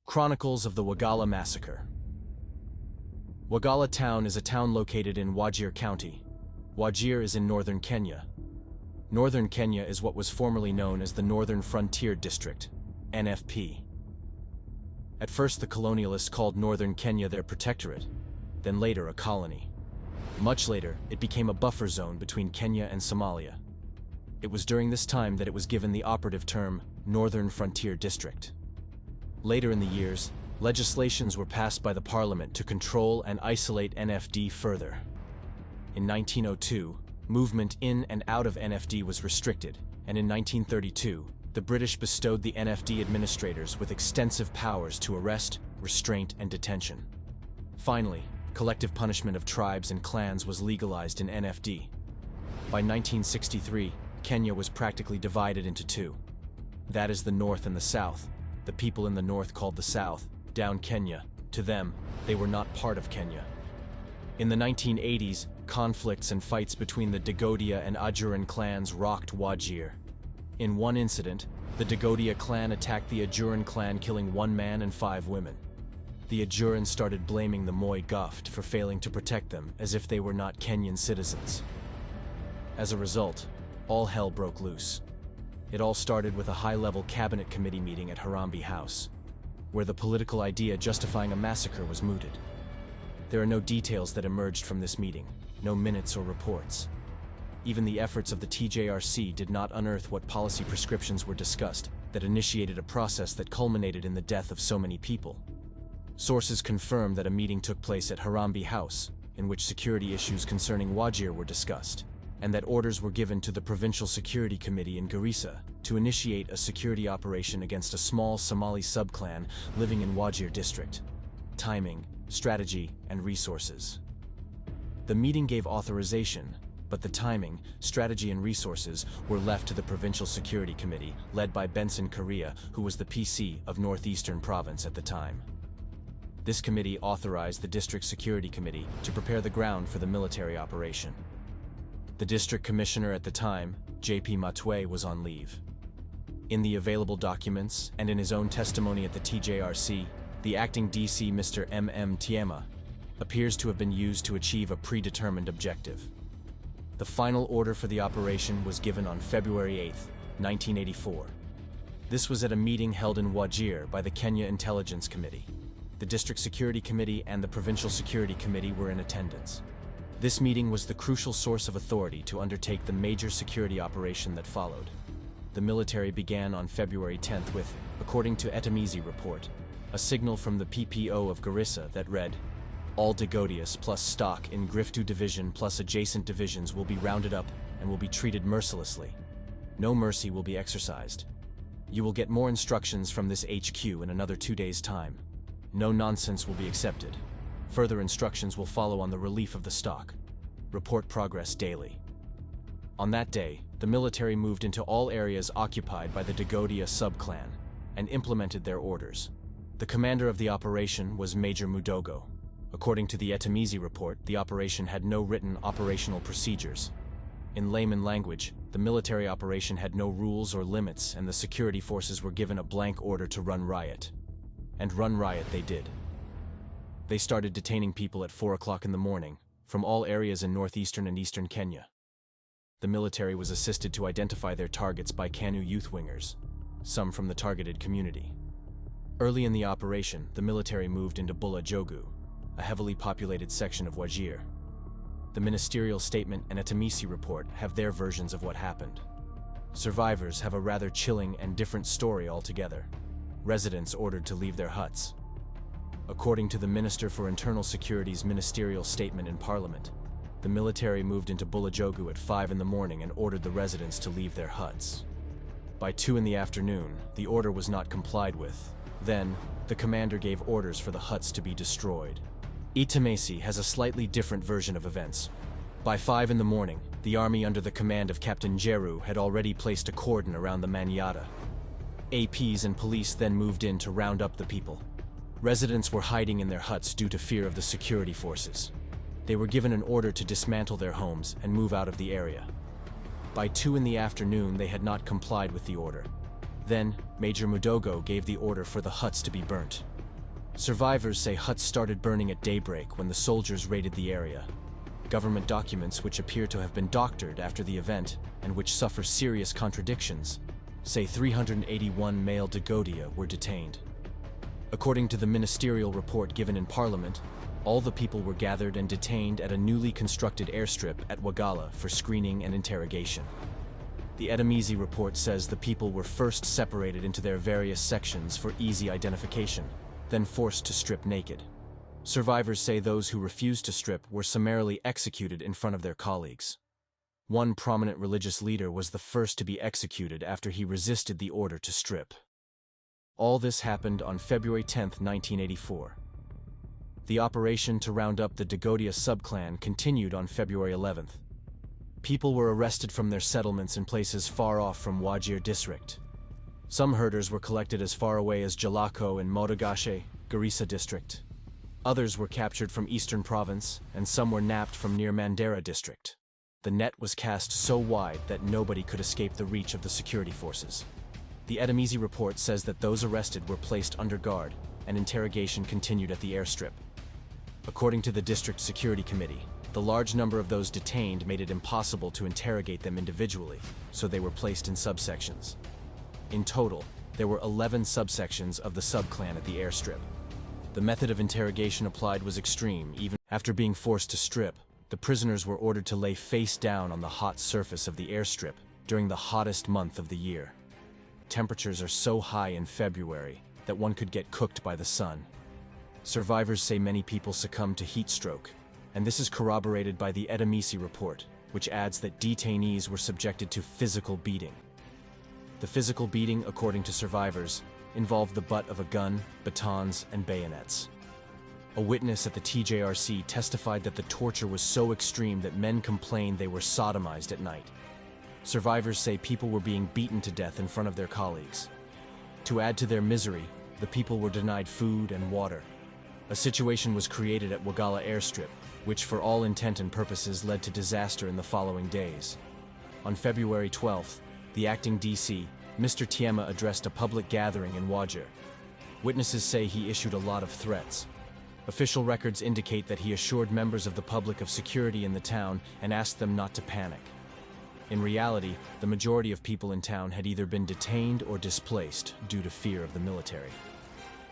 Chronicles of the Wagalla Massacre. Wagalla Town is a town located in Wajir County. Wajir is in northern Kenya. Northern Kenya is what was formerly known as the Northern Frontier District, NFP. At first the colonialists called northern Kenya their protectorate, then later a colony. Much later, it became a buffer zone between Kenya and Somalia. It was during this time that it was given the operative term, Northern Frontier District. Later in the years, legislations were passed by the parliament to control and isolate NFD further. In 1902, movement in and out of NFD was restricted, and in 1932, the British bestowed the NFD administrators with extensive powers to arrest, restraint, and detention. Finally, collective punishment of tribes and clans was legalized in NFD. By 1963, Kenya was practically divided into two. That is the North and the South. The people in the North called the South, down Kenya. To them, they were not part of Kenya. In the 1980s, conflicts and fights between the Dagodia and Ajuran clans rocked Wajir. In one incident, the Dagodia clan attacked the Ajuran clan, killing 1 man and 5 women. The Ajuran started blaming the Moi Guft for failing to protect them, as if they were not Kenyan citizens. As a result, all hell broke loose. It all started with a high-level cabinet committee meeting at Harambee House, where the political idea justifying a massacre was mooted. There are no details that emerged from this meeting, no minutes or reports. Even the efforts of the TJRC did not unearth what policy prescriptions were discussed that initiated a process that culminated in the death of so many people. Sources confirm that a meeting took place at Harambee House, in which security issues concerning Wajir were discussed, and that orders were given to the Provincial Security Committee in Garissa to initiate a security operation against a small Somali subclan living in Wajir district. Timing, strategy, and resources. The meeting gave authorization, but the timing, strategy, and resources were left to the Provincial Security Committee, led by Benson Korea, who was the PC of Northeastern Province at the time. This committee authorized the District Security Committee to prepare the ground for the military operation. The district commissioner at the time, J.P. Matwe, was on leave. In the available documents and in his own testimony at the TJRC, the acting DC, Mr. M.M. Tiema, appears to have been used to achieve a predetermined objective. The final order for the operation was given on February 8, 1984. This was at a meeting held in Wajir by the Kenya Intelligence Committee. The District Security Committee and the Provincial Security Committee were in attendance. This meeting was the crucial source of authority to undertake the major security operation that followed. The military began on February 10th with, according to Etemizi report, a signal from the PPO of Garissa that read, "All Dagodias plus stock in Griftu Division plus adjacent divisions will be rounded up and will be treated mercilessly. No mercy will be exercised. You will get more instructions from this HQ in another 2 days' time. No nonsense will be accepted. Further instructions will follow on the relief of the stock. Report progress daily." On that day, the military moved into all areas occupied by the Dagodia subclan and implemented their orders. The commander of the operation was Major Mudogo. According to the Etemizi report, the operation had no written operational procedures. In layman language, the military operation had no rules or limits, and the security forces were given a blank order to run riot. And run riot they did. They started detaining people at 4 o'clock in the morning, from all areas in northeastern and eastern Kenya. The military was assisted to identify their targets by KANU youth wingers, some from the targeted community. Early in the operation, the military moved into Bula Jogu, a heavily populated section of Wajir. The ministerial statement and Etemizi report have their versions of what happened. Survivors have a rather chilling and different story altogether. Residents ordered to leave their huts. According to the Minister for Internal Security's ministerial statement in Parliament, the military moved into Bula Jogu at 5 in the morning and ordered the residents to leave their huts. By 2 in the afternoon, the order was not complied with. Then, the commander gave orders for the huts to be destroyed. Itamesi has a slightly different version of events. By 5 in the morning, the army under the command of Captain Jeru had already placed a cordon around the Manyata. APs and police then moved in to round up the people. Residents were hiding in their huts due to fear of the security forces. They were given an order to dismantle their homes and move out of the area. By 2 in the afternoon, they had not complied with the order. Then, Major Mudogo gave the order for the huts to be burnt. Survivors say huts started burning at daybreak when the soldiers raided the area. Government documents, which appear to have been doctored after the event and which suffer serious contradictions, say 381 male Dagodia were detained. According to the ministerial report given in Parliament, all the people were gathered and detained at a newly constructed airstrip at Wagalla for screening and interrogation. The Edemisi report says the people were first separated into their various sections for easy identification, then forced to strip naked. Survivors say those who refused to strip were summarily executed in front of their colleagues. One prominent religious leader was the first to be executed after he resisted the order to strip. All this happened on February 10, 1984. The operation to round up the Dagodia subclan continued on February 11th. People were arrested from their settlements in places far off from Wagir district. Some herders were collected as far away as Jalako in Modogashe, Garissa district. Others were captured from Eastern Province, and some were nabbed from near Mandera district. The net was cast so wide that nobody could escape the reach of the security forces. The Edemisi report says that those arrested were placed under guard, and interrogation continued at the airstrip. According to the District Security Committee, the large number of those detained made it impossible to interrogate them individually, so they were placed in subsections. In total, there were 11 subsections of the subclan at the airstrip. The method of interrogation applied was extreme. Even after being forced to strip, the prisoners were ordered to lay face down on the hot surface of the airstrip during the hottest month of the year. Temperatures are so high in February that one could get cooked by the sun. Survivors say many people succumbed to heat stroke, and this is corroborated by the Edemisi report, which adds that detainees were subjected to physical beating. The physical beating, according to survivors, involved the butt of a gun, batons, and bayonets. A witness at the TJRC testified that the torture was so extreme that men complained they were sodomized at night. Survivors say people were being beaten to death in front of their colleagues. To add to their misery, the people were denied food and water. A situation was created at Wagalla airstrip, which for all intent and purposes led to disaster in the following days. On February 12th, the acting DC, Mr. Tiema, addressed a public gathering in Wagir. Witnesses say he issued a lot of threats. Official records indicate that he assured members of the public of security in the town and asked them not to panic. In reality, the majority of people in town had either been detained or displaced due to fear of the military.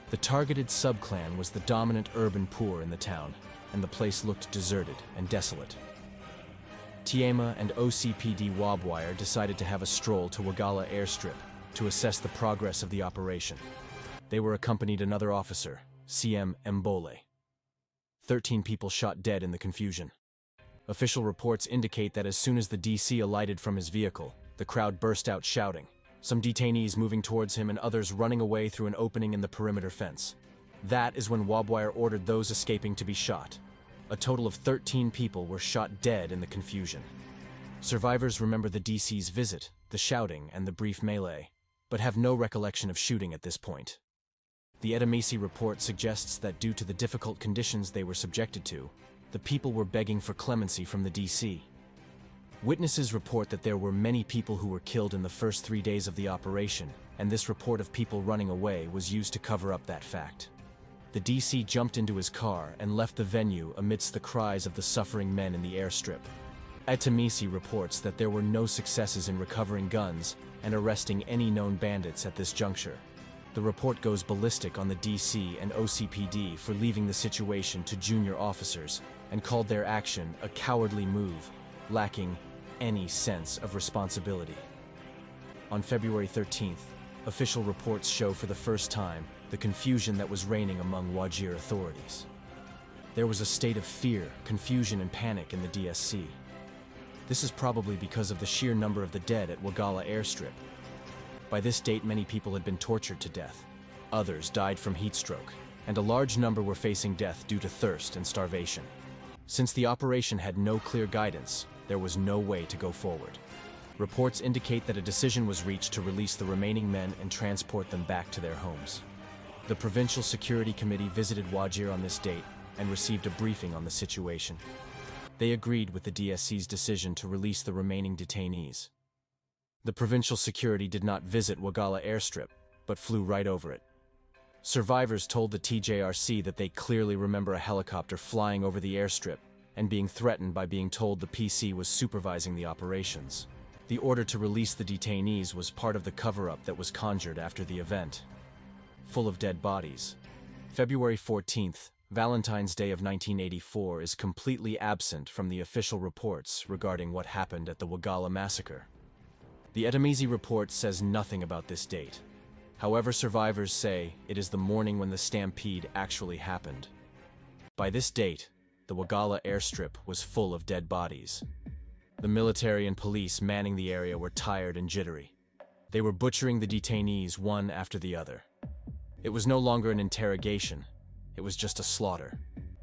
The targeted subclan was the dominant urban poor in the town, and the place looked deserted and desolate. Tiema and OCPD Wabwire decided to have a stroll to Wagalla airstrip to assess the progress of the operation. They were accompanied another officer, CM Mbole. 13 people shot dead in the confusion. Official reports indicate that as soon as the DC alighted from his vehicle, the crowd burst out shouting, some detainees moving towards him and others running away through an opening in the perimeter fence. That is when Wabwire ordered those escaping to be shot. A total of 13 people were shot dead in the confusion. Survivors remember the DC's visit, the shouting, and the brief melee, but have no recollection of shooting at this point. The Edemisi report suggests that due to the difficult conditions they were subjected to, the people were begging for clemency from the DC. Witnesses report that there were many people who were killed in the first 3 days of the operation, and this report of people running away was used to cover up that fact. The DC jumped into his car and left the venue amidst the cries of the suffering men in the airstrip. Edemisi reports that there were no successes in recovering guns and arresting any known bandits at this juncture. The report goes ballistic on the DC and OCPD for leaving the situation to junior officers and called their action a cowardly move, lacking any sense of responsibility. On February 13th, official reports show for the first time the confusion that was reigning among Wagir authorities. There was a state of fear, confusion, and panic in the DSC. This is probably because of the sheer number of the dead at Wagalla airstrip. By this date, many people had been tortured to death. Others died from heat stroke, and a large number were facing death due to thirst and starvation. Since the operation had no clear guidance, there was no way to go forward. Reports indicate that a decision was reached to release the remaining men and transport them back to their homes. The Provincial Security Committee visited Wagir on this date and received a briefing on the situation. They agreed with the DSC's decision to release the remaining detainees. The Provincial Security did not visit Wagalla airstrip, but flew right over it. Survivors told the TJRC that they clearly remember a helicopter flying over the airstrip and being threatened by being told the PC was supervising the operations. The order to release the detainees was part of the cover-up that was conjured after the event. Full of dead bodies. February 14th, Valentine's Day of 1984, is completely absent from the official reports regarding what happened at the Wagalla Massacre. The Etemesi report says nothing about this date. However, survivors say it is the morning when the stampede actually happened. By this date, the Wagalla airstrip was full of dead bodies. The military and police manning the area were tired and jittery. They were butchering the detainees one after the other. It was no longer an interrogation, it was just a slaughter.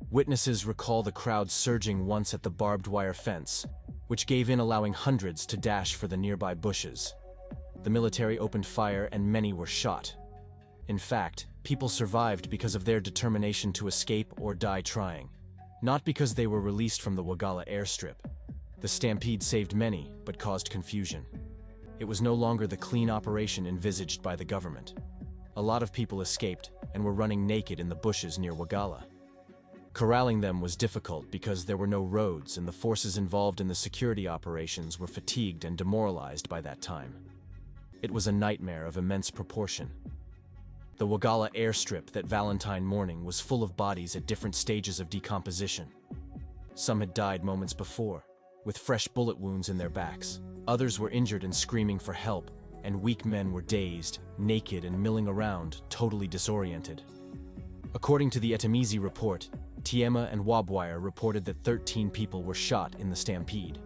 Witnesses recall the crowd surging once at the barbed wire fence, which gave in, allowing hundreds to dash for the nearby bushes. The military opened fire and many were shot. In fact, people survived because of their determination to escape or die trying, not because they were released from the Wagalla airstrip. The stampede saved many, but caused confusion. It was no longer the clean operation envisaged by the government. A lot of people escaped and were running naked in the bushes near Wagalla. Corralling them was difficult because there were no roads and the forces involved in the security operations were fatigued and demoralized by that time. It was a nightmare of immense proportion. The Wagalla airstrip that Valentine morning was full of bodies at different stages of decomposition. Some had died moments before, with fresh bullet wounds in their backs. Others were injured and screaming for help, and weak men were dazed, naked and milling around, totally disoriented. According to the Etemesi report, Tiema and Wabwire reported that 13 people were shot in the stampede.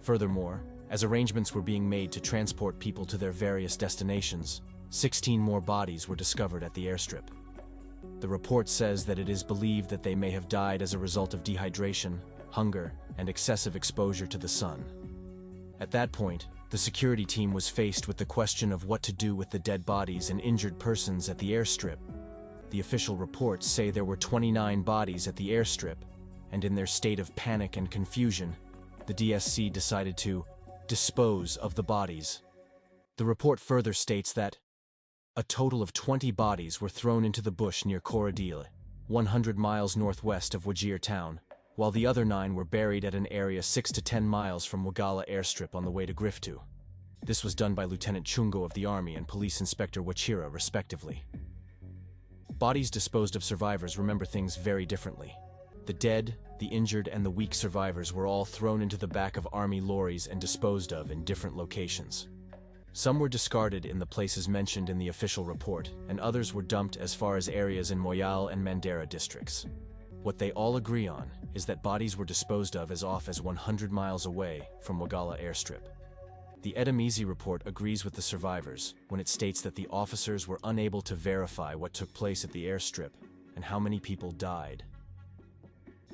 Furthermore, as arrangements were being made to transport people to their various destinations, 16 more bodies were discovered at the airstrip. The report says that it is believed that they may have died as a result of dehydration, hunger, and excessive exposure to the sun. At that point, the security team was faced with the question of what to do with the dead bodies and injured persons at the airstrip. The official reports say there were 29 bodies at the airstrip, and in their state of panic and confusion, the DSC decided to dispose of the bodies. The report further states that a total of 20 bodies were thrown into the bush near Coradile, 100 miles northwest of Wajir town, while the other 9 were buried at an area 6 to 10 miles from Wagalla airstrip on the way to Griftu. This was done by Lieutenant Chungo of the Army and Police Inspector Wachira, respectively. Bodies disposed of survivors remember things very differently. The dead, the injured, and the weak survivors were all thrown into the back of army lorries and disposed of in different locations. Some were discarded in the places mentioned in the official report, and others were dumped as far as areas in Moyal and Mandera districts. What they all agree on is that bodies were disposed of as off as 100 miles away from Wagalla airstrip. The Etemesi report agrees with the survivors when it states that the officers were unable to verify what took place at the airstrip and how many people died.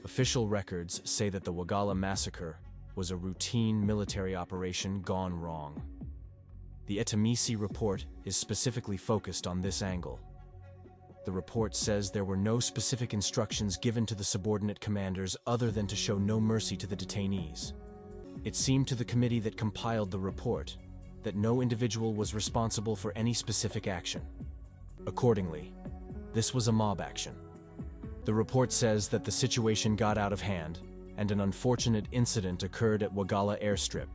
Official records say that the Wagalla Massacre was a routine military operation gone wrong. The Etemesi report is specifically focused on this angle. The report says there were no specific instructions given to the subordinate commanders other than to show no mercy to the detainees. It seemed to the committee that compiled the report that no individual was responsible for any specific action. Accordingly, this was a mob action. The report says that the situation got out of hand and an unfortunate incident occurred at Wagalla airstrip.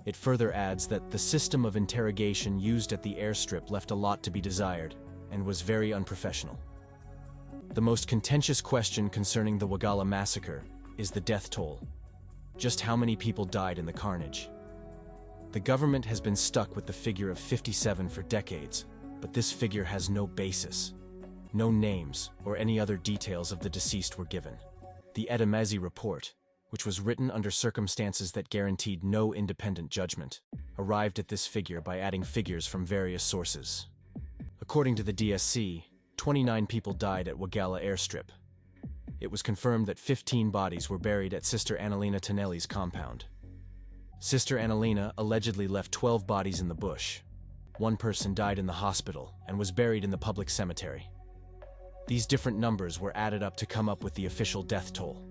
It further adds that the system of interrogation used at the airstrip left a lot to be desired and was very unprofessional. The most contentious question concerning the Wagalla Massacre is the death toll. Just how many people died in the carnage? The government has been stuck with the figure of 57 for decades, but this figure has no basis. No names or any other details of the deceased were given. The Etemesi report, which was written under circumstances that guaranteed no independent judgment, arrived at this figure by adding figures from various sources. According to the DSC, 29 people died at Wagalla airstrip. It was confirmed that 15 bodies were buried at Sister Annalena Tonelli's compound. Sister Annalena allegedly left 12 bodies in the bush. One person died in the hospital and was buried in the public cemetery. These different numbers were added up to come up with the official death toll.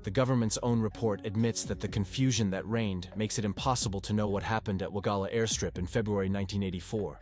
The government's own report admits that the confusion that reigned makes it impossible to know what happened at Wagalla airstrip in February 1984.